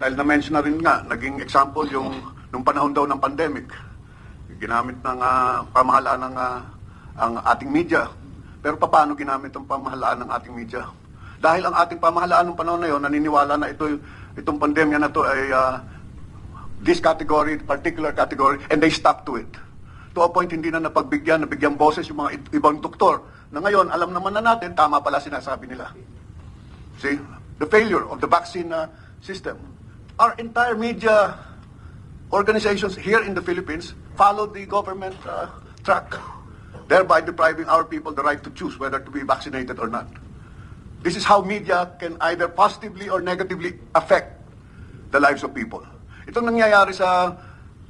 Dahil na-mention na rin nga, naging example yung nung panahon daw ng pandemic. Ginamit ng pamahalaan ng ang ating media. Pero paano ginamit ang pamahalaan ng ating media? Dahil ang ating pamahalaan ng panahon na yon, naniniwala na itong pandemya na to ay this category, particular category, and they stuck to it. To a point, hindi na nabigyang boses yung mga ibang doktor na ngayon, alam naman na natin, tama pala sinasabi nila. See, the failure of the vaccine system. Our entire media organizations here in the Philippines followed the government track, thereby depriving our people the right to choose whether to be vaccinated or not. This is how media can either positively or negatively affect the lives of people. Itong nangyayari sa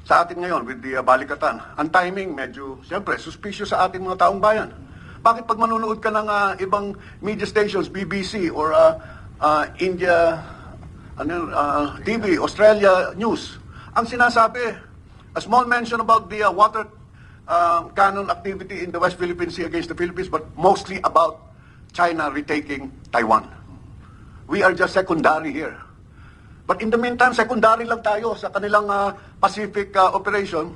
atin ngayon with the balikatan. Ang timing medyo, siyempre, suspicious sa ating mga taong bayan. Bakit pag manunood ka ng ibang media stations, BBC or India TV, Australia News, ang sinasabi, a small mention about the water cannon activity in the West Philippine Sea against the Philippines, but mostly about China retaking Taiwan. We are just secondary here. But in the meantime, secondary lang tayo sa kanilang Pacific operation.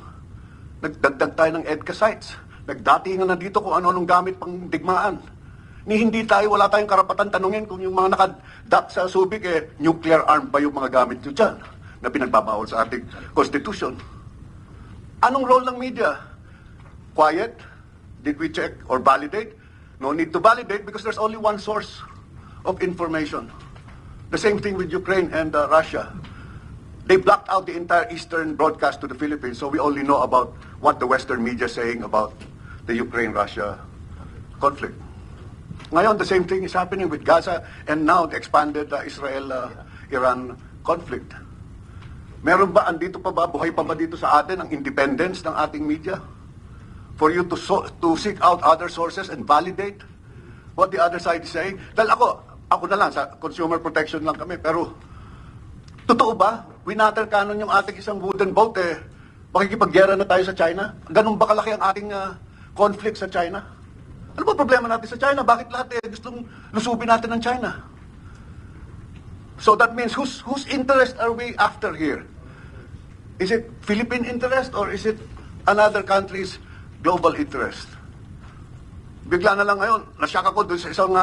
Nagdagdag tayo ng EDCA sites. Nagdatingan na dito kung ano-anong gamit pang digmaan. Hindi tayo, wala tayong karapatan tanungin kung yung mga nakadak sa Subic, nuclear arm ba yung mga gamit nyo dyan na pinagbabawal sa ating Constitution. Anong role ng media? Quiet? Did we check or validate? No need to validate because there's only one source of information. The same thing with Ukraine and Russia. They blocked out the entire eastern broadcast to the Philippines, so we only know about what the Western media is saying about the Ukraine-Russia conflict. Ngayon, the same thing is happening with Gaza and now the expanded Israel-Iran conflict. Meron ba, andito pa ba, buhay pa ba dito sa atin ang independence ng ating media? For you to seek out other sources and validate what the other side is saying? Dahil ako na lang, sa consumer protection lang kami, pero totoo ba? Winwater cannon yung ating isang wooden boat, makikipagyera na tayo sa China? Ganun ba kalaki ang ating conflict sa China? Ano ba problema natin sa China? Bakit lahat gustong lusubin natin ng China? So that means whose interest are we after here? Is it Philippine interest or is it another country's global interest? Bigla na lang ngayon, nasyak ako doon sa isang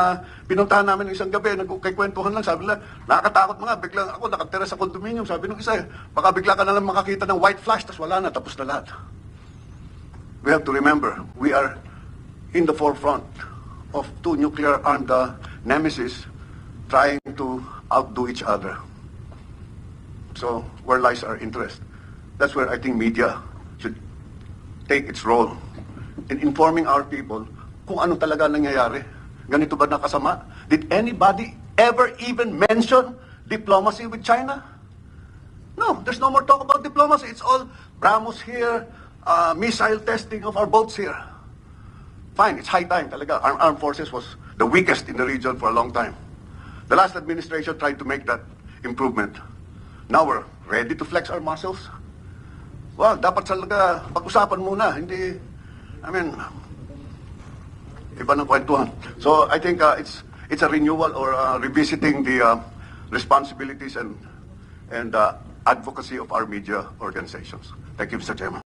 pinuntahan namin ng isang gabi, nagkikwentuhan lang, sabi nila, nakakatakot mga, biglang ako nakatira sa condominium, sabi nung isa, baka bigla ka na lang makakita ng white flash, tas wala na, tapos na lahat. We have to remember, we are in the forefront of two nuclear-armed nemesis trying to outdo each other. So, where lies our interest? That's where I think media should take its role in informing our people kung ano talaga nangyayari. Ganito ba nakasama? Did anybody ever even mention diplomacy with China? No, there's no more talk about diplomacy. It's all BrahMos here, missile testing of our boats here. Fine, it's high time talaga. Our armed forces was the weakest in the region for a long time. The last administration tried to make that improvement. Now we're ready to flex our muscles. Well, dapat talaga pag-usapan muna. Hindi, iba ng kwentuhan. So I think it's a renewal or revisiting the responsibilities and advocacy of our media organizations. Thank you, Mr. Chairman.